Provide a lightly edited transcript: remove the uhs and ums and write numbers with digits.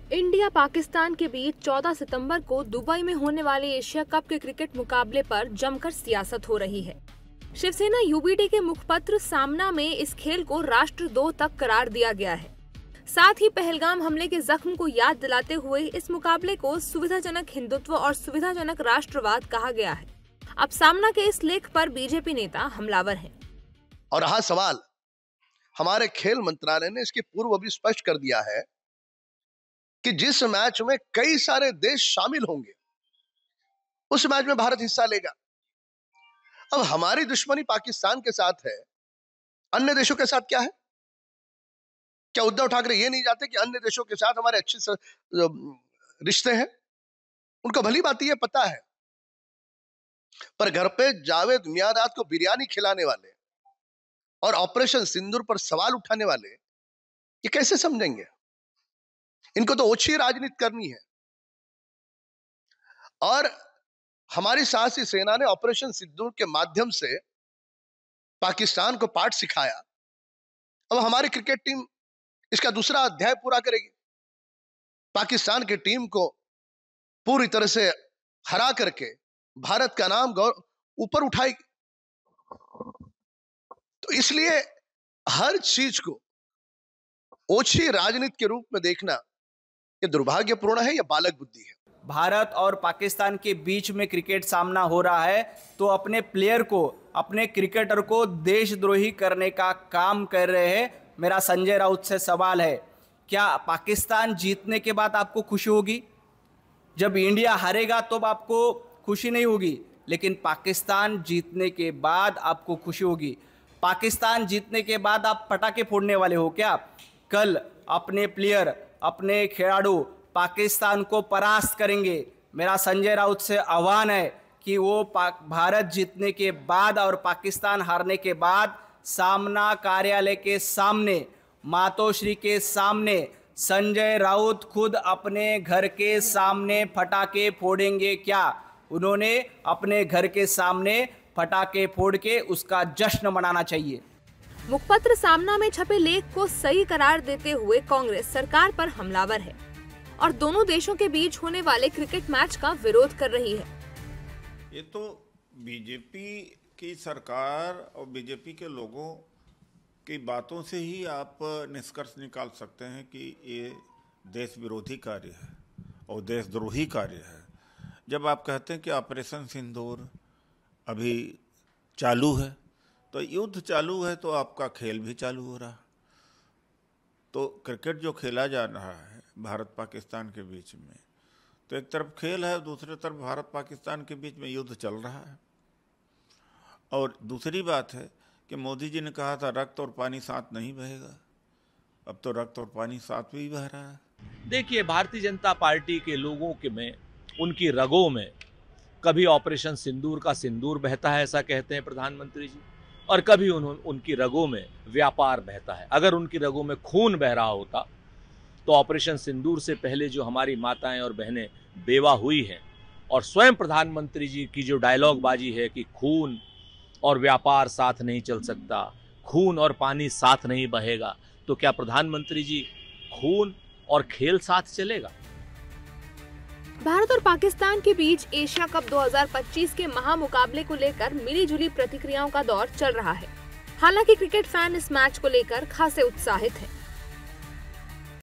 India Pakistan के बीच 14 सितंबर को Dubai में होने वाले एशिया कप के क्रिकेट मुकाबले पर जमकर सियासत हो रही है। शिवसेना यूबीडी के मुखपत्र सामना में इस खेल को राष्ट्रद्रोह तक करार दिया गया है। साथ ही पहलगाम हमले के जख्म को याद दिलाते हुए इस मुकाबले को सुविधाजनक हिंदुत्व और सुविधाजनक राष्ट्रवाद कहा गया है। अब सामना के इस लेख पर बीजेपी नेता हमलावर हैं। और रहा सवाल, हमारे खेल मंत्रालय ने इसके पूर्व भी स्पष्ट कर दिया है कि जिस मैच में कई सारे देश शामिल होंगे उस मैच में भारत हिस्सा लेगा। अब हमारी दुश्मनी पाकिस्तान के साथ है, अन्य देशों के साथ क्या है? क्या उद्धव ठाकरे ये नहीं चाहते कि अन्य देशों के साथ हमारे अच्छे रिश्ते हैं? उनको भली बात ये पता है, पर घर पे जावेद मियांदाद को बिरयानी खिलाने वाले और ऑपरेशन सिंदूर पर सवाल उठाने वाले ये कैसे समझेंगे? इनको तो ओछी राजनीति करनी है। और हमारी साहसी सेना ने ऑपरेशन सिंदूर के माध्यम से पाकिस्तान को पाठ सिखाया। अब हमारी क्रिकेट टीम इसका दूसरा अध्याय पूरा करेगी, पाकिस्तान की टीम को पूरी तरह से हरा करके भारत का नाम ऊपर उठाएगी। तो इसलिए हर चीज को ओछी राजनीति के रूप में देखना ये दुर्भाग्यपूर्ण है, या बालक बुद्धि है। भारत और पाकिस्तान के बीच में क्रिकेट सामना हो रहा है तो अपने प्लेयर को, अपने क्रिकेटर को देशद्रोही करने का काम कर रहे हैं। मेरा संजय राउत से सवाल है, क्या पाकिस्तान जीतने के बाद आपको खुशी होगी? जब इंडिया हारेगा तो आपको खुशी नहीं होगी, लेकिन पाकिस्तान जीतने के बाद आपको खुशी होगी। पाकिस्तान जीतने के बाद आप पटाखे फोड़ने वाले हो क्या? कल अपने प्लेयर, अपने खिलाड़ू पाकिस्तान को परास्त करेंगे। मेरा संजय राउत से आह्वान है कि वो भारत जीतने के बाद और पाकिस्तान हारने के बाद सामना कार्यालय के सामने, मातोश्री के सामने संजय राउत खुद अपने घर के सामने पटाखे फोड़ेंगे क्या? उन्होंने अपने घर के सामने पटाखे फोड़ के उसका जश्न मनाना चाहिए। मुखपत्र सामना में छपे लेख को सही करार देते हुए कांग्रेस सरकार पर हमलावर है और दोनों देशों के बीच होने वाले क्रिकेट मैच का विरोध कर रही है। ये तो बीजेपी की सरकार और बीजेपी के लोगों की बातों से ही आप निष्कर्ष निकाल सकते हैं कि ये देश विरोधी कार्य है और देशद्रोही कार्य है। जब आप कहते हैं कि ऑपरेशन सिंदूर अभी चालू है, तो युद्ध चालू है तो आपका खेल भी चालू हो रहा। तो क्रिकेट जो खेला जा रहा है भारत पाकिस्तान के बीच में, तो एक तरफ खेल है, दूसरी तरफ भारत पाकिस्तान के बीच में युद्ध चल रहा है। और दूसरी बात है कि मोदी जी ने कहा था रक्त और पानी साथ नहीं बहेगा, अब तो रक्त और पानी साथ भी बह रहा है। देखिए, भारतीय जनता पार्टी के लोगों के में, उनकी रगों में कभी ऑपरेशन सिंदूर का सिंदूर बहता है, ऐसा कहते हैं प्रधानमंत्री जी, और कभी उनकी रगों में व्यापार बहता है। अगर उनकी रगों में खून बह रहा होता तो ऑपरेशन सिंदूर से पहले जो हमारी माताएं और बहनें बेवा हुई हैं, और स्वयं प्रधानमंत्री जी की जो डायलॉग बाजी है कि खून और व्यापार साथ नहीं चल सकता, खून और पानी साथ नहीं बहेगा, तो क्या प्रधानमंत्री जी खून और खेल साथ चलेगा? भारत और पाकिस्तान के बीच एशिया कप 2025 के महामुकाबले को लेकर मिलीजुली प्रतिक्रियाओं का दौर चल रहा है। हालांकि क्रिकेट फैन इस मैच को लेकर खासे उत्साहित हैं।